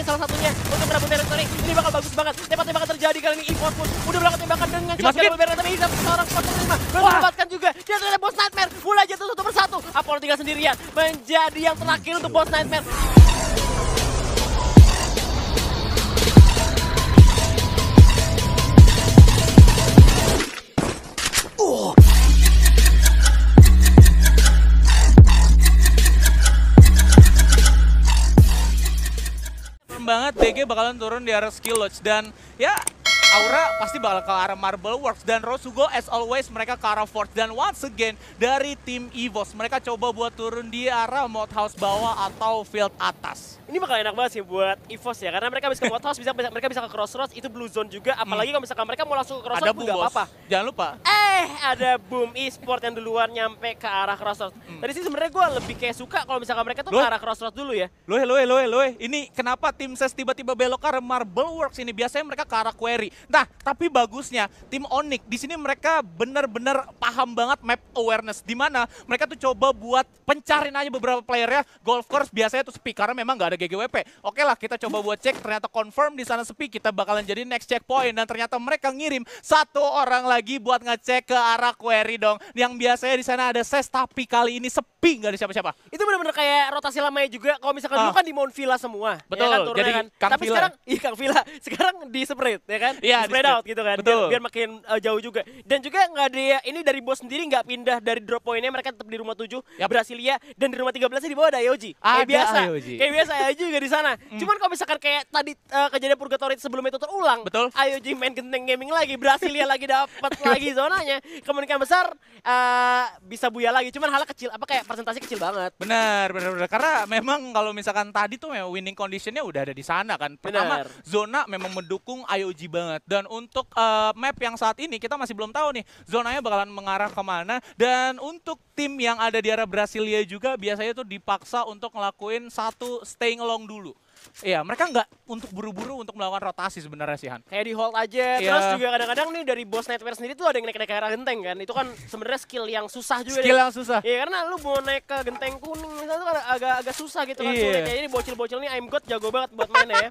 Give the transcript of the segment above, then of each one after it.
ini salah satunya untuk merebut teritori. Ini bakal bagus banget. Tembak-tembakan terjadi kali ini. EVOS pun udah melakukan tembakan dengan Dimasukin. Chester Berber, tapi Izam seorang 05 mendapatkan juga. Dia ternyata Boss Nightmare mulai jatuh satu persatu. Apollo tinggal sendirian menjadi yang terakhir untuk Boss Nightmare. Banget BG bakalan turun di arah skill lodge dan ya Aura pasti bakal ke arah Marble Works dan Rosugo as always mereka ke arah Forge dan once again dari tim EVOS mereka coba buat turun di arah Mod House bawah atau field atas. Ini bakal enak banget sih buat EVOS ya, karena mereka bisa ke Mod House, mereka bisa ke Crossroads, itu blue zone juga, apalagi kalau misalkan mereka mau langsung ke Crossroads juga apa-apa. Jangan lupa. Ada Boom Esport yang duluan nyampe ke arah Crossroads. Tadi sih sebenarnya gue lebih kayak suka kalau misalkan mereka tuh ke arah Crossroads dulu ya. Loe. Ini kenapa tim SES tiba-tiba belok ke arah Marble Works ini? Biasanya mereka ke arah Quarry. Nah, tapi bagusnya tim Onyx di sini mereka benar-benar paham banget map awareness, di mana mereka tuh coba buat pencariin aja beberapa playernya. Golf course biasanya tuh sepi karena memang nggak ada GGWP. Oke lah, kita coba buat cek, ternyata confirm di sana sepi, kita bakalan jadi next checkpoint dan ternyata mereka ngirim satu orang lagi buat ngecek ke arah Quarry dong. Yang biasanya di sana ada SES tapi kali ini sepi, nggak ada siapa-siapa. Itu benar-benar kayak rotasi lamanya juga. Kalau misalkan dulu kan di Mount Villa semua. Betul, ya kan, turunnya jadi kan. Kang Tapi Villa. sekarang, iya Kang Villa. Sekarang di spread ya kan? Iya, di spread out gitu kan. Betul. Biar makin jauh juga. Dan juga nggak ada, ini dari bos sendiri nggak pindah dari drop pointnya, mereka tetap di rumah 7, Brasilia, dan di rumah 13 di bawah ada IOG. Kayak biasa. Kayak biasa IOG juga di sana. Cuman kalau misalkan kayak tadi kejadian Purgatory sebelum itu terulang, betul. IOG main Genteng Gaming lagi, Brasilia lagi dapat lagi zonanya. Kemungkinan besar bisa buya lagi. Cuman halnya kecil, apa kayak persentase kecil banget. Benar. Karena memang kalau misalkan tadi tuh memang winning conditionnya udah ada di sana kan. Pertama, zona memang mendukung IOG banget. Dan untuk map yang saat ini kita masih belum tahu nih zonanya bakalan mengarah kemana. Dan untuk tim yang ada di arah Brasilia juga biasanya tuh dipaksa untuk ngelakuin satu staying along dulu. Iya, mereka nggak untuk buru-buru untuk melakukan rotasi sebenarnya sih, Han. Kayak di hold aja, terus juga kadang-kadang nih dari Boss Nightmare sendiri tuh ada yang naik-naik ke arah genteng kan. Itu kan sebenarnya skill yang susah juga. Skill yang susah. Iya, karena lu mau naik ke genteng kuning misalnya tuh agak susah gitu kan. Sulit. Jadi bocil-bocil nih I'm God jago banget buat mainnya ya.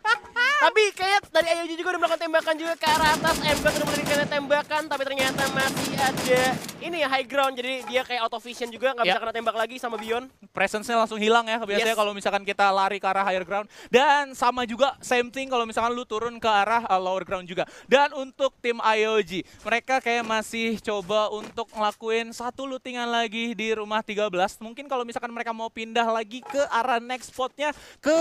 Tapi kayak dari IOG juga udah melakukan tembakan juga ke arah atas. I'm God udah melakukan tembakan, tapi ternyata masih ada ini ya high ground. Jadi dia kayak auto vision juga, nggak bisa kena tembak lagi sama Beyond. Presence-nya langsung hilang ya biasanya kalau misalkan kita lari ke arah higher ground. Dan sama juga same thing kalau misalkan lu turun ke arah lower ground juga. Dan untuk tim IOG, mereka kayak masih coba untuk ngelakuin satu lootingan lagi di rumah 13. Mungkin kalau misalkan mereka mau pindah lagi ke arah next spotnya ke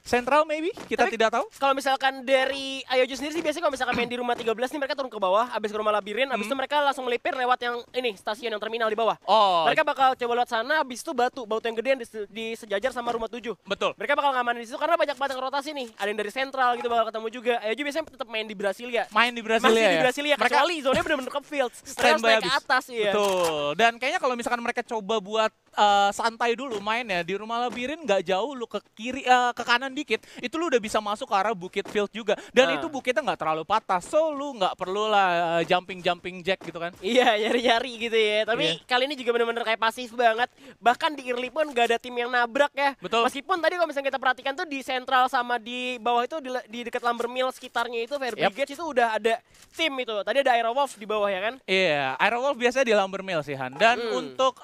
Central maybe, kita tidak tahu. Kalau misalkan dari IOG sendiri sih biasanya kalau misalkan main di rumah 13 nih mereka turun ke bawah, habis ke rumah labirin, habis itu mereka langsung melipir lewat yang ini stasiun yang terminal di bawah. Mereka bakal coba lewat sana, habis itu batu yang gedean di sejajar sama rumah 7. Betul. Mereka bakal ngamanin di situ karena banyak banget yang rotasi nih. Ada yang dari Central gitu bakal ketemu juga. IOG biasanya tetap main di Brasilia. Masih di Brasilia, kecuali zonanya benar-benar ke field. Mereka harus naik ke atas ya. Betul. Dan kayaknya kalau misalkan mereka coba buat santai dulu mainnya di rumah labirin, nggak jauh lu ke kiri ke kanan dikit itu lu udah bisa masuk ke arah bukit field juga dan itu bukitnya nggak terlalu patah, so lu nggak perlu lah jumping jack gitu kan. Iya, nyari gitu ya, tapi kali ini juga bener-bener kayak pasif banget, bahkan di early pun nggak ada tim yang nabrak ya. Betul. Meskipun tadi kalau misalnya kita perhatikan tuh di Central sama di bawah itu di dekat Lumber Mill sekitarnya itu Fire Brigade itu udah ada tim itu, tadi ada Aerowolf di bawah ya kan. Iya, Aerowolf biasanya di Lumber Mill sih Han. Dan untuk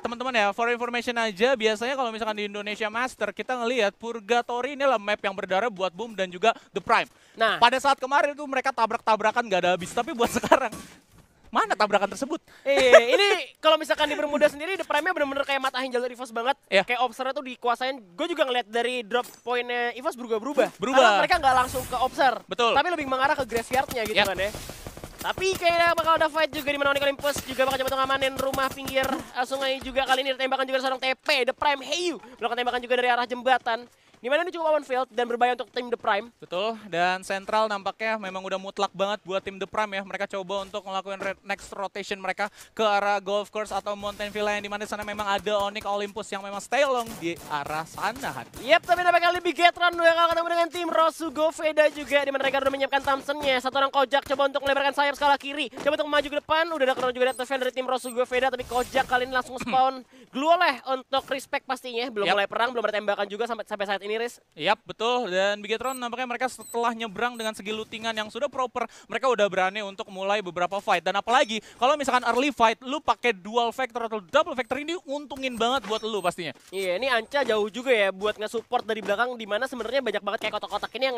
teman-teman ya, for information aja, biasanya kalau misalkan di Indonesia Master kita ngelihat Purgatory ini lah map yang berdarah buat Boom dan juga The Prime. Nah, pada saat kemarin itu mereka tabrak-tabrakan gak ada habis, tapi buat sekarang mana tabrakan tersebut? Ini kalau misalkan di Bermuda sendiri, The Prime-nya bener-bener kayak matahin jalur EVOS banget. Kayak Observer tuh dikuasain. Gue juga ngeliat dari drop point-nya EVOS berubah-berubah. Karena mereka nggak langsung ke Observer. Betul. Tapi lebih mengarah ke Graveyard-nya gitu kan ya. Tapi kayaknya bakal ada fight juga di mana Onyx Olympus juga bakal coba ngamanin rumah pinggir sungai juga. Kali ini tembakan juga seorang TP, The Prime Heyu. Melakukan tembakan juga dari arah jembatan. Dimana ini cukup one field dan berbahaya untuk tim The Prime. Betul, dan Central nampaknya memang udah mutlak banget buat tim The Prime ya. Mereka coba untuk melakukan next rotation mereka ke arah Golf Course atau Mountain Villa yang dimana sana memang ada Onyx Olympus yang memang stay along di arah sana. Yep, tapi nampaknya lebih Bigetron bakal ketemu dengan tim Rosugo Veda juga. Dimana mereka udah menyiapkan Thompson-nya. Satu orang Kojak coba untuk melebarkan sayap skala kiri. Coba untuk maju ke depan, udah ada kena juga defend dari tim Rosugo Veda. Tapi Kojak kali ini langsung spawn glue oleh untuk respect pastinya. Belum mulai perang, belum ada tembakan juga sampai saat ini nih, Riz. Yap, betul. Dan Bigetron nampaknya mereka setelah nyebrang dengan segi lootingan yang sudah proper, mereka udah berani untuk mulai beberapa fight. Dan apalagi kalau misalkan early fight, lu pakai dual factor atau double factor ini untungin banget buat lu pastinya. Iya, ini Anca jauh juga ya buat nge-support dari belakang, dimana sebenarnya banyak banget kayak kotak-kotak ini yang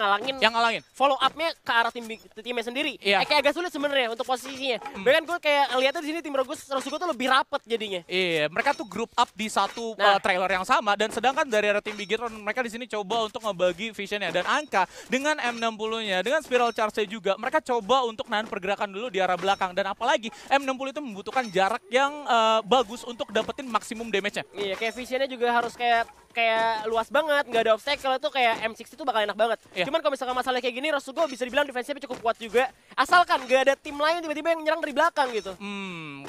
ngalangin. Follow up-nya ke arah timnya sendiri. Iya. Kayak agak sulit sebenarnya untuk posisinya. Bahkan gue kayak lihatnya di sini tim Rosugo tuh lebih rapet jadinya. Iya, mereka tuh group up di satu trailer yang sama, dan sedangkan dari arah tim Bigetron mereka di sini coba untuk ngebagi visionnya. Dan Angka dengan M60-nya, dengan spiral charge-nya juga, mereka coba untuk nahan pergerakan dulu di arah belakang. Dan apalagi M60 itu membutuhkan jarak yang bagus untuk dapetin maksimum damage-nya. Iya, kayak visionnya juga harus kayak luas banget, nggak ada obstacle, itu kayak M60 itu bakal enak banget. Iya. Cuman kalau misalkan masalah kayak gini, Rosugo bisa dibilang defensive-nya cukup kuat juga. Asalkan nggak ada tim lain tiba-tiba yang nyerang dari belakang gitu.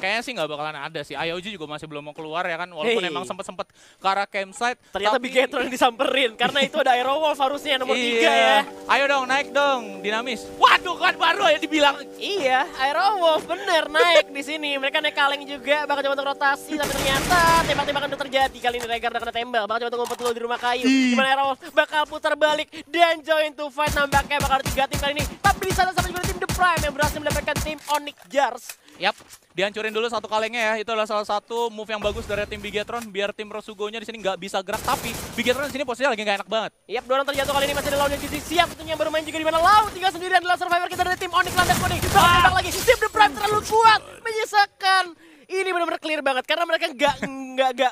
Kayaknya sih nggak bakalan ada sih. IOG juga masih belum mau keluar ya kan, walaupun emang sempet-sempet ke arah campsite. Ternyata Bigetron yang disamperin, karena itu ada Aerowolf harusnya nomor 3 ya. Ayo dong, naik dong, dinamis. Waduh, kan baru ya dibilang. Iya, Aerowolf bener naik di sini. Mereka naik kaleng juga, bakal coba untuk rotasi, tapi ternyata tembak-tembakan udah terjadi. Kali ini Regar udah kena tembak, bakal coba untuk ngumpet dulu di rumah kayu. Gimana Aerowolf bakal putar balik dan join to fight, nampaknya bakal ada 3 tim kali ini. Tapi di sana sama juga tim The Prime yang berhasil mendapatkan tim Onyx Jars. Yap, dihancurin dulu satu kalengnya ya. Itu adalah salah satu move yang bagus dari tim Bigetron biar tim Rosugo-nya di sini nggak bisa gerak. Tapi Bigetron di sini posisinya lagi nggak enak banget. Yap, 2 orang terjatuh kali ini, masih ada Lau yang jadi siap tentunya yang baru main juga, di mana Lau tinggal sendirian adalah survivor kita dari tim Onyx Landas Kuning. Bakal lagi tim The Prime terlalu kuat menyisakan. Ini benar-benar clear banget karena mereka nggak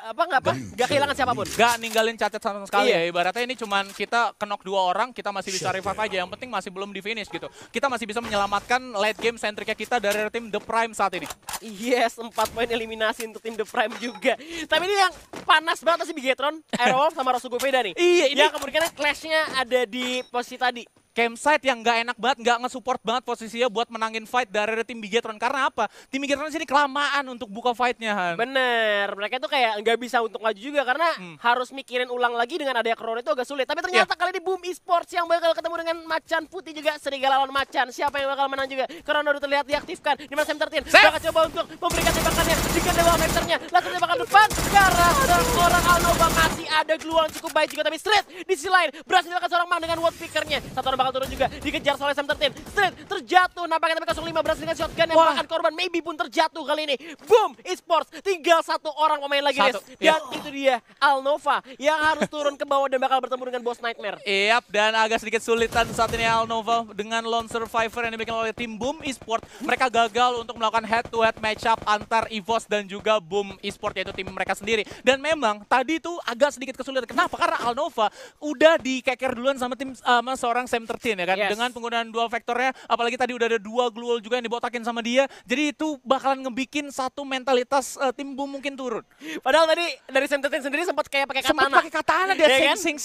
kehilangan siapapun. Nggak ninggalin cacat sama sekali Iya. ya. Ibaratnya ini cuman kita knock 2 orang, kita masih bisa revive aja. Yang penting masih belum di finish gitu. Kita masih bisa menyelamatkan late game sentriknya kita dari tim The Prime saat ini. Yes, 4 poin eliminasi untuk tim The Prime juga. Tapi ini yang panas banget sih Bigetron, Aerowolf sama Rosugo Veda nih. Iya, ini yang kemungkinan clash-nya ada di posisi tadi. campsite yang nggak enak banget, nggak nge-support banget posisinya buat menangin fight dari tim Bigetron. Karena apa? Tim Bigetron sini kelamaan untuk buka fightnya, Han. Bener, mereka tuh kayak nggak bisa untuk maju juga karena harus mikirin ulang lagi dengan adanya Corona itu agak sulit. Tapi ternyata kali ini Boom Esports yang bakal ketemu dengan Macan Putih juga, Serigala lawan Macan. Siapa yang bakal menang juga? Corona udah terlihat diaktifkan. Di mana Sam13 bakal coba untuk memberikan tembakannya jika dewa vektornya. Langsung tembakan depan karena seorang Alnova masih ada glual cukup baik juga, tapi Street di sisi lain berhasil dilakukan seorang Mang dengan World Pickernya. Satu orang bakal turun juga, dikejar oleh Sam13. Street terjatuh, nampaknya tapi 05 berhasil dengan shotgun yang memakan korban. Maybe pun terjatuh kali ini. Boom Esports tinggal satu orang pemain lagi, guys. Dan itu dia Alnova yang harus turun ke bawah dan bakal bertemu dengan Boss Nightmare. Yap, dan agak sedikit sulitan saat ini Alnova dengan lone survivor yang dibikin oleh tim Boom Esports. Mereka gagal untuk melakukan head-to-head matchup antar EVOS dan juga Boom Esports, yaitu tim mereka sendiri. Dan memang tadi itu agak sedikit kesulitan. Kenapa? Karena Alnova udah dikeker duluan sama tim seorang Sam13 ya kan. Dengan penggunaan dual vektornya, apalagi tadi udah ada 2 glual juga yang dibotakin sama dia. Jadi itu bakalan ngebikin satu mentalitas tim Boom mungkin turun. Padahal tadi dari Sam13 sendiri sempat kayak pakai katana. Sempat pakai katana dia sing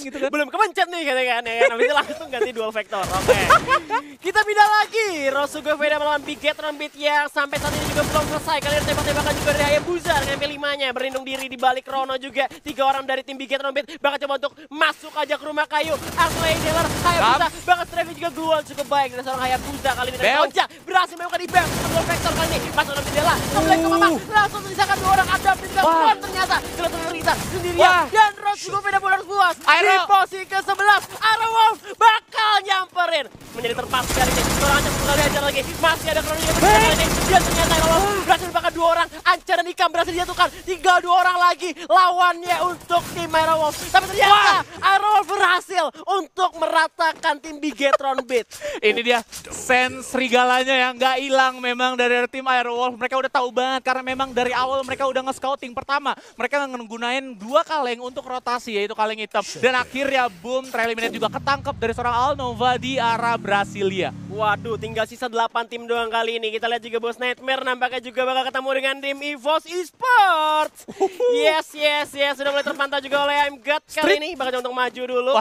gitu kan. Belum kemencet nih katanya kan. Habis itu langsung ganti dual vektor. Oke. Kita pindah lagi. Rosugo Veda melawan Bigetron Beat yang sampai saat ini juga belum selesai. Kalian tembak-tembakan juga dari Hayabusa dengan MP5-nya. Berlindung diri di balik Rono juga. 3 orang dari tim Bigetron Beat bakal coba untuk masuk aja ke rumah kayu. Arsley Dealer, Hayabusa bakal strafing juga glual cukup baik dari seorang Hayabusa kali ini. Dan Onca berhasil melakukan di bang. Dual vektor kali ini. Masuk dalam jendela. Kembali ke Mamang. Langsung menyisakan 2 orang. Ada juga Pon ternyata. Keluar Rita sendirian. Dan Rosugo Veda pun harus puas. Di posisi ke-11. Aerowolf bakal nyamperin. Menjadi terpaksa kali ini. Seorang Anca bakal diajar lagi. Masih ada kronologi kali ini. Dan ternyata Aerowolf berhasil membakar 2 orang. Anca dan Ikam berhasil dijatuhkan. Tinggal 2 orang lagi lawannya untuk tim Aerowolf. Tapi ternyata Aerowolf berhasil untuk meratakan tim Bigetron Beat. Ini dia sense serigalanya yang nggak hilang memang dari tim Aerowolf. Mereka udah tahu banget karena memang dari awal mereka udah nge-scouting. Pertama, mereka nggunain 2 kaleng untuk rotasi, yaitu kaleng hitam. Dan akhirnya Boom tereliminate juga, ketangkep dari seorang Alnova di arah Brasilia. Waduh, tinggal sisa 8 tim doang kali ini. Kita lihat juga Boss Nightmare nampaknya juga bakal ketemu dengan tim EVOS Esports. Yes. Sudah mulai terpantau juga oleh ImGod kali ini. Bakal coba untuk maju dulu.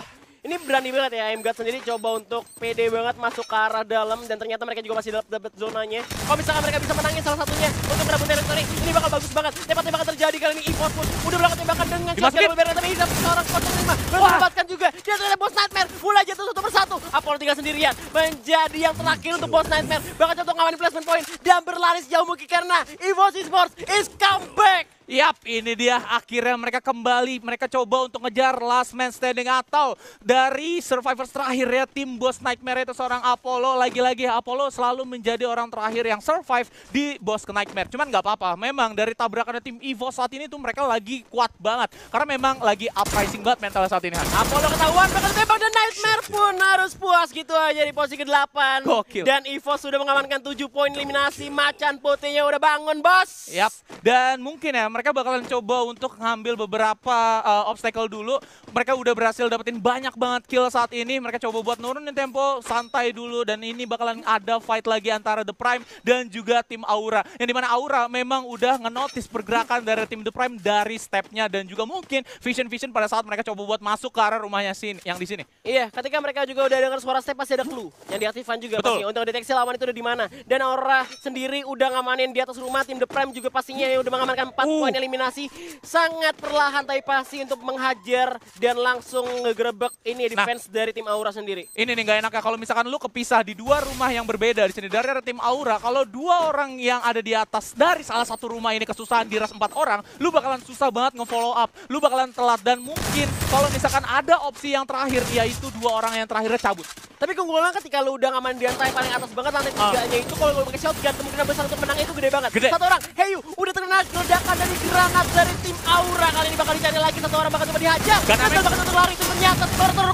Ini berani banget ya, ImGod sendiri coba untuk pede banget masuk ke arah dalam. Dan ternyata mereka juga masih dapat zonanya. Kalau misalkan mereka bisa menangin salah satunya untuk merebut teritori, ini bakal bagus banget. Tembakan terjadi kali ini. EVOS pun udah melakukan tembakan dengan shotgun Wolverine. Tapi bisa seorang spot 5 mendapatkan juga. Dia ternyata Boss Nightmare mulai jatuh satu persatu. Apollo tinggal sendirian menjadi yang terakhir untuk Boss Nightmare. Bakal coba untuk ngawani placement point dan berlari sejauh mungkin karena EVOS Esports is come back. Yap, ini dia akhirnya mereka kembali, mereka coba untuk ngejar last man standing atau dari survivors terakhir ya tim Boss Nightmare itu seorang Apollo. Lagi-lagi Apollo selalu menjadi orang terakhir yang survive di Boss Nightmare. Cuman nggak apa-apa, memang dari tabrakannya tim EVO saat ini tuh mereka lagi kuat banget. Karena memang lagi uprising banget mentalnya saat ini. Apollo ketahuan bakal tembak dan Nightmare pun harus puas gitu aja di posisi ke-8. Gokil. Dan EVO sudah mengamankan 7 poin eliminasi, macan putihnya udah bangun bos. Yap, dan mungkin ya mereka bakalan coba untuk ngambil beberapa obstacle dulu. Mereka udah berhasil dapetin banyak banget kill saat ini. Mereka coba buat nurunin tempo, santai dulu. Dan ini bakalan ada fight lagi antara The Prime dan juga tim Aura. Yang dimana Aura memang udah ngenotis pergerakan dari tim The Prime dari stepnya. Dan juga mungkin vision-vision pada saat mereka coba buat masuk ke arah rumahnya yang di sini. Iya, ketika mereka juga udah dengar suara step pasti ada clue yang diaktifkan juga. Betul. Pasti untuk deteksi lawan itu udah di mana. Dan Aura sendiri udah ngamanin di atas rumah. Tim The Prime juga pastinya yang udah mengamankan 4 poin eliminasi. Sangat perlahan tapi pasti untuk menghajar dan langsung ngegerebek ini defense dari tim Aura sendiri. Ini nih gak enak ya kalau misalkan lu kepisah di dua rumah yang berbeda di sini dari tim Aura. Kalau dua orang yang ada di atas dari salah satu rumah ini kesusahan di rush 4 orang, lu bakalan susah banget nge-follow up. Lu bakalan telat dan mungkin kalau misalkan ada opsi yang terakhir yaitu dua orang yang terakhirnya cabut. Tapi keunggulan ketika lu udah ngaman di lantai paling atas banget, lantai 3-nya itu kalau lu pakai shotgun kemungkinan besar untuk menang itu gede banget. Satu orang, Heyu udah terkena ledakan dari granat dari tim Aura. Kali ini bakal dicari lagi, satu orang bakal coba dihajar. Gagal bakal coba lari, itu ternyata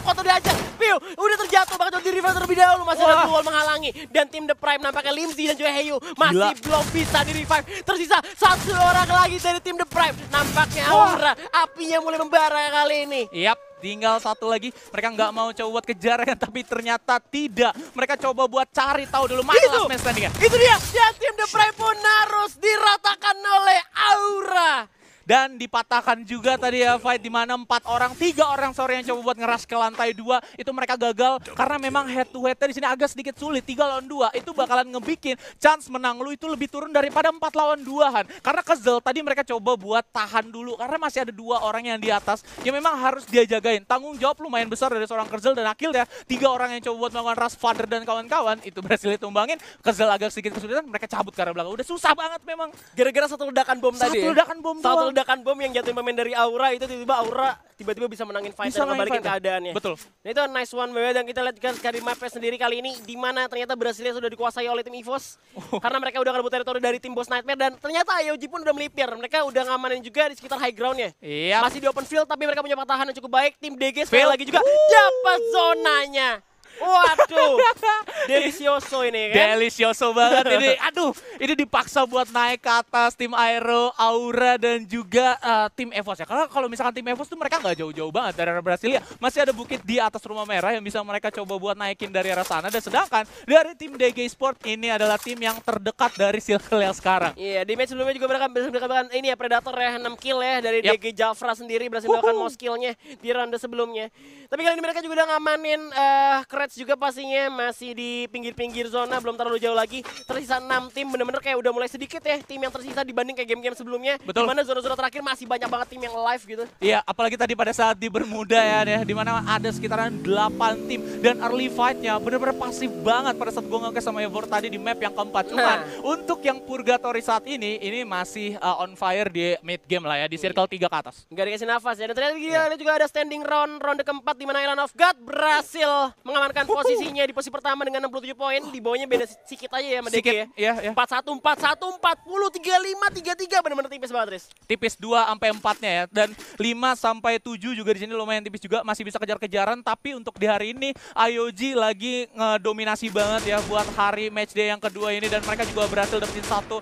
Kotor dihajar. Piu udah terjatuh, bakal coba di-revive terlebih dahulu. Masih ada duel menghalangi. Dan tim The Prime nampaknya Limzy dan juga Heyu masih belum bisa di-revive. Tersisa satu orang lagi dari tim The Prime. Nampaknya Aura, apinya mulai membara kali ini. Yap. Tinggal satu lagi, mereka nggak mau coba buat kejar kan, tapi ternyata tidak. Mereka coba buat cari tahu dulu mana last man standing-nya. Itu dia, dan tim The Prime pun harus diratakan oleh Aura. Dan dipatahkan juga tadi ya fight di mana 3 orang yang coba buat ngeras ke lantai 2 itu mereka gagal karena memang head to headnya di sini agak sedikit sulit. 3 lawan 2 itu bakalan ngebikin chance menang lu itu lebih turun daripada 4 lawan 2-an. Karena Kezel tadi mereka coba buat tahan dulu karena masih ada 2 orang yang di atas yang memang harus dia jagain. Tanggung jawab lumayan besar dari seorang Kezel dan akhirnya 3 orang yang coba buat melakukan rush Father dan kawan-kawan itu berhasil ditumbangin. Kezel agak sedikit kesulitan, mereka cabut ke arah belakang. Udah susah banget memang. Gara-gara satu ledakan bom tadi. Satu ledakan bom doang. Ledakan bom yang jatuhin pemain dari Aura itu tiba-tiba Aura tiba-tiba bisa menangin fight dan ngebalikin keadaannya. Betul. Nah itu nice one banget dan kita lihat kan sekali mapnya sendiri kali ini di mana ternyata Brasilia sudah dikuasai oleh tim EVOS karena mereka udah ngerebut teritori dari tim Boss Nightmare dan ternyata IOG pun udah melipir. Mereka udah ngamanin juga di sekitar high groundnya. Yep. Masih di open field tapi mereka punya pertahanan yang cukup baik. Tim DG sekali lagi juga dapat zonanya. Waduh, delicioso ini kan? Delicioso banget ini. Aduh, ini dipaksa buat naik ke atas tim Aero, Aura dan juga tim EVOS ya. Karena kalau misalkan tim EVOS tuh mereka nggak jauh-jauh banget dari arah Brasilia. Masih ada bukit di atas rumah merah yang bisa mereka coba buat naikin dari arah sana. Dan sedangkan dari tim DG Sport ini adalah tim yang terdekat dari circle yang sekarang. Iya, di match sebelumnya juga mereka mendapatkan ini ya Predator ya 6 kill ya dari DG Jafra sendiri berhasil melakukan most killnya di ronde sebelumnya. Tapi kali ini mereka juga udah ngamanin Krets juga pastinya masih di pinggir-pinggir zona, belum terlalu jauh lagi. Tersisa 6 tim, bener-bener kayak udah mulai sedikit ya tim yang tersisa dibanding kayak game-game sebelumnya. Betul. Dimana zona-zona terakhir masih banyak banget tim yang live gitu. Iya, apalagi tadi pada saat di Bermuda ya, dimana ada sekitaran 8 tim. Dan early fight-nya bener-bener pasif banget pada saat gue nge-cast sama Evor tadi di map yang keempat. Cuman untuk yang Purgatory saat ini masih on fire di mid game lah ya, di circle 3 ke atas. Nggak dikasih nafas ya, dan ternyata juga ada standing ronde keempat di mana Island of God berhasil mengamankan posisinya di posisi pertama dengan 67 poin. Di bawahnya beda sedikit aja ya sama DG ya. Iya. 41, 41, 40, 35, 33 bener-bener tipis banget, Riz. Tipis 2 sampai 4-nya ya. Dan 5 sampai 7 juga di sini lumayan tipis juga, masih bisa kejar-kejaran. Tapi untuk di hari ini IOG lagi ngedominasi banget ya buat hari matchday yang kedua ini, dan mereka juga berhasil dapetin satu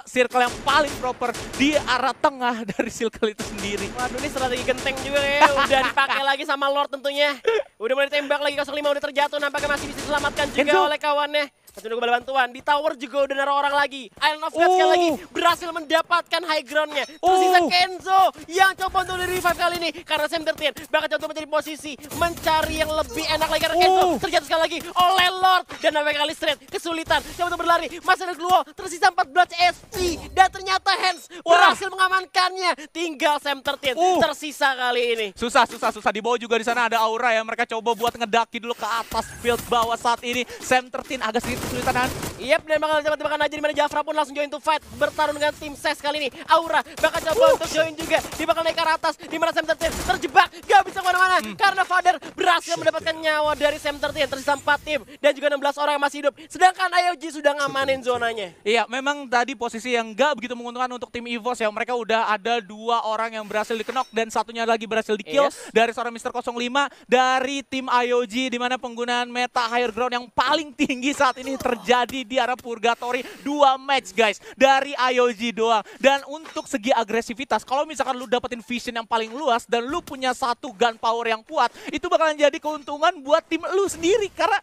circle yang paling proper di arah tengah dari circle itu sendiri. Waduh, ini strategi genteng juga ya. Udah dipakai lagi sama Lord tentunya. Udah mulai tembak lagi, 05 udah terjatuh, nampaknya masih bisa diselamatkan juga oleh kawannya. Masih nunggu bantuan, di tower juga udah naruh orang lagi. Island of God sekali lagi berhasil mendapatkan high groundnya. Tersisa Kenzo yang coba untuk di-revive kali ini. Karena Sam 13 bakal coba mencari posisi, mencari yang lebih enak lagi. Karena Kenzo terjatuh sekali lagi oleh Lord. Dan nampaknya kali straight, kesulitan. Coba untuk berlari, masih ada Gluo. Tersisa 14 SP. Dan ternyata Hans berhasil mengamankannya. Tinggal Sam 13 tersisa kali ini. Susah. Di bawah juga di sana ada Aura ya. Mereka coba buat ngedaki dulu ke atas field bawah saat ini. Sam 13 agak sedikit kesulitan. Yep, dan bakal tembak-tembakan aja dimana Jafra pun langsung join to fight. Bertarung dengan tim SES kali ini. Aura bakal coba untuk join juga. Dia bakal naik ke atas, dimana Sam 13 terjebak. Gak bisa kemana-mana, karena Father berhasil mendapatkan nyawa dari Sam 13. Tersisa 4 tim, dan juga 16 orang yang masih hidup. Sedangkan IOG sudah ngamanin zonanya. Iya, memang tadi posisi yang gak begitu menguntungkan untuk tim EVOS ya. Mereka udah ada 2 orang yang berhasil di-knock dan satunya lagi berhasil di-kill dari seorang Mr. 05 dari tim IOG, di mana penggunaan meta higher ground yang paling tinggi saat ini terjadi di arah Purgatory. 2 match guys dari IOG doang. Dan untuk segi agresivitas, kalau misalkan lu dapetin vision yang paling luas dan lu punya satu gun power yang kuat, itu bakalan jadi keuntungan buat tim lu sendiri karena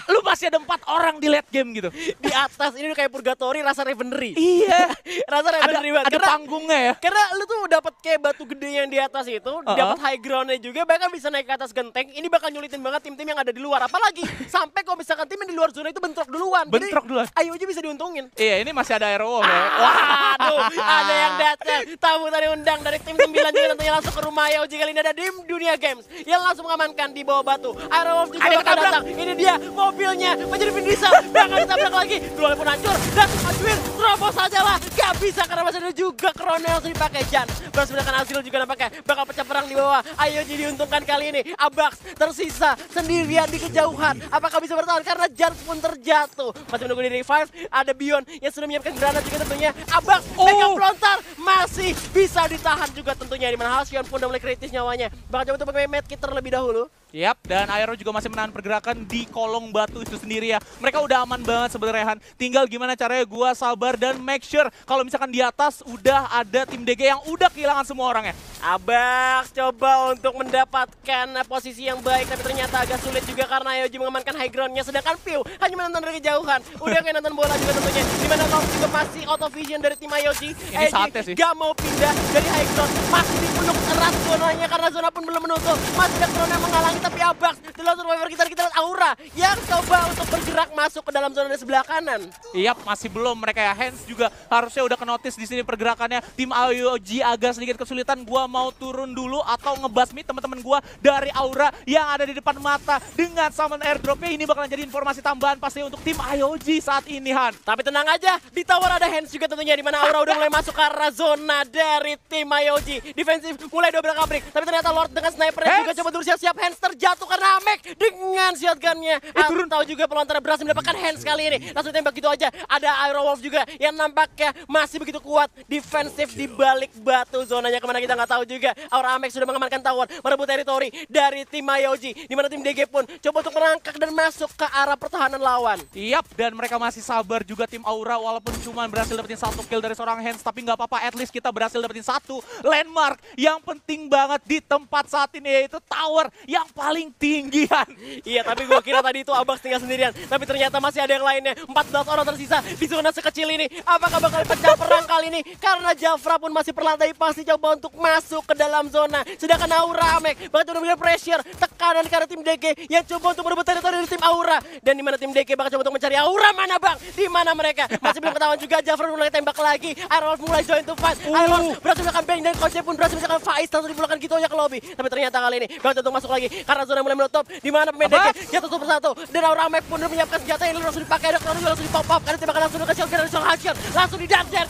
lu masih ada 4 orang di late game gitu. Di atas ini udah kayak Purgatory rasa Revenery. Iya. Rasa Revenery banget. Ada panggungnya ya. Karena lu tuh dapat kayak batu gede yang di atas itu, dapat high groundnya juga, bahkan bisa naik ke atas genteng. Ini bakal nyulitin banget tim-tim yang ada di luar. Apalagi sampai kalau misalkan tim yang di luar zona itu bentrok duluan. Bentrok duluan. IOG bisa diuntungin. Iya, ini masih ada Aerowolf ya. Waduh, ada yang datang. Tamu tadi undang dari tim 9 juga tentunya langsung ke rumah IOG kali ini ada di Dunia Games yang langsung mengamankan di bawah batu. Aerowolf juga bakal datang. Ini dia mobilnya menjadi Vin Diesel. Bakal ditabrak lagi. Dua pun hancur dan Adwin terobos saja lah. Gak bisa karena masih ada juga Krone yang langsung dipakai Jan. Berseberangan Azil juga nampaknya bakal pecah perang di bawah. IOG diuntungkan kali ini. Abax tersisa sendirian di kejauhan. Apakah bisa bertahan karena Jan pun terjatuh. Masih menunggu di revive. Ada Bion yang sudah menyiapkan granat juga tentunya. Abax pegang pelontar masih bisa ditahan juga tentunya. Dimana Halcyon pun udah mulai kritis nyawanya. Bakal coba untuk pakai medkit terlebih dahulu. Yap, dan Aero juga masih menahan pergerakan di kolong batu itu sendiri ya. Mereka udah aman banget sebenarnya Han. Tinggal gimana caranya gua sabar dan make sure kalau misalkan di atas udah ada tim DG yang udah kehilangan semua orangnya. Abax coba untuk mendapatkan posisi yang baik, tapi ternyata agak sulit juga karena IOG mengamankan high groundnya. Sedangkan Piu hanya menonton dari kejauhan. Udah kayak nonton bola juga tentunya. Dimana Long juga masih out of vision dari tim IOG. Ini saatnya sih. Gak mau pindah dari high ground. Masih dipeluk erat zonanya karena zona pun belum menutup. Masih ada Krone yang menghalangi. Tapi Abax, The Lone Survivor kita lihat Aura yang coba untuk bergerak masuk ke dalam zona di sebelah kanan. Iya, masih belum mereka ya. Hands juga harusnya udah ke-notice di sini pergerakannya. Tim IOG agak sedikit kesulitan. Gua mau turun dulu atau ngebasmi teman-teman gua dari Aura yang ada di depan mata dengan summon airdropnya. Ini bakalan jadi informasi tambahan pasti untuk tim IOG saat ini, Han. Tapi tenang aja, di tower ada Hands juga tentunya, di mana Aura udah mulai masuk ke arah zona dari tim IOG. Defensif mulai double kabrik, tapi ternyata Lord dengan snipernya juga coba siap-siap. Hands terjatuh karena Amek dengan shotgunnya. Tahu juga pelontar berhasil mendapatkan Hands kali ini. Langsung tembak gitu aja. Ada Aerowolf juga yang nampaknya masih begitu kuat. Defensif di balik batu. Zonanya kemana kita nggak tahu juga. Aura Amek sudah mengamankan tower, merebut teritori dari tim IOG. Di mana tim DG pun coba untuk merangkak dan masuk ke arah pertahanan lawan. Yap, dan mereka masih sabar juga tim Aura walaupun cuma berhasil dapetin 1 kill dari seorang Hands. Tapi nggak apa-apa, at least kita berhasil dapetin 1 landmark yang penting banget di tempat saat ini, yaitu tower yang paling tinggian. Iya, tapi gue kira tadi itu Abax tinggal sendirian. Tapi ternyata masih ada yang lainnya. 14 orang tersisa di zona sekecil ini. Apakah bakal pecah perang kali ini? Karena Jafra pun masih perlantai pasti coba untuk masuk ke dalam zona. Sedangkan Aura Amek bakal coba memberikan pressure, tekanan karena tim DG yang coba untuk merebut teritori dari tim Aura. Dan di mana tim DG bakal coba untuk mencari Aura, mana bang? Di mana mereka? Masih belum ketahuan juga. Jafra mulai tembak lagi. Aerowolf mulai join to fight. Aerowolf berhasil melakukan bang dan konsep pun berhasil melakukan Faiz langsung dipulangkan gitu aja ke lobby. Tapi ternyata kali ini bakal coba masuk lagi karena zona mulai menutup. Di mana pemain DG jatuh satu persatu. Dan Aura Amek pun udah menyiapkan senjata yang langsung dipakai. Ada Krone juga langsung dipop-pop karena tembakan langsung ke shotgun dari seorang Halcyon. Langsung didangder.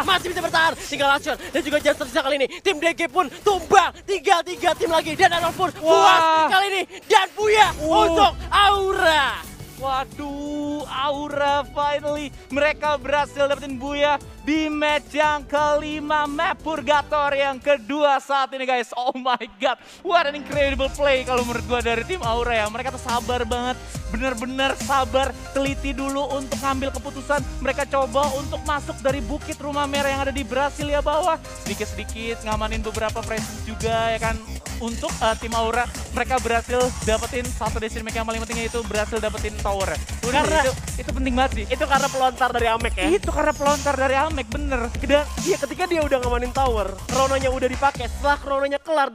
Masih bisa bertahan. Tinggal Halcyon dan juga Jan tersisa kali ini. Tim DG pun tumbang. Tinggal 3 tim lagi. Dan Aerowolf pun puas kali ini. Dan Buya untuk Aura. Waduh, Aura finally mereka berhasil dapetin Buya di match yang kelima, map Purgatory yang kedua saat ini guys. Oh my god, what an incredible play kalau menurut gua dari tim Aura ya. Mereka tuh sabar banget, bener-bener sabar, teliti dulu untuk ngambil keputusan. Mereka coba untuk masuk dari bukit rumah merah yang ada di Brasilia bawah, sedikit-sedikit ngamanin beberapa presence juga ya kan. Untuk tim Aura, mereka berhasil dapetin satu decision make yang paling penting, yaitu berhasil dapetin tower. Karena itu penting banget sih. Itu karena pelontar dari Amek ya. Itu karena pelontar dari Amek, bener. Dan iya, ketika dia udah ngamanin tower, Krononya udah dipakai. Setelah Krononya kelar,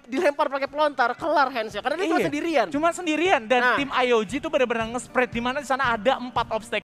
dilempar pakai pelontar, kelar Hands-nya. Karena dia cuma sendirian. Cuma sendirian dan tim IOG itu benar-benar nge-spread, di mana di sana ada 4 obstacle.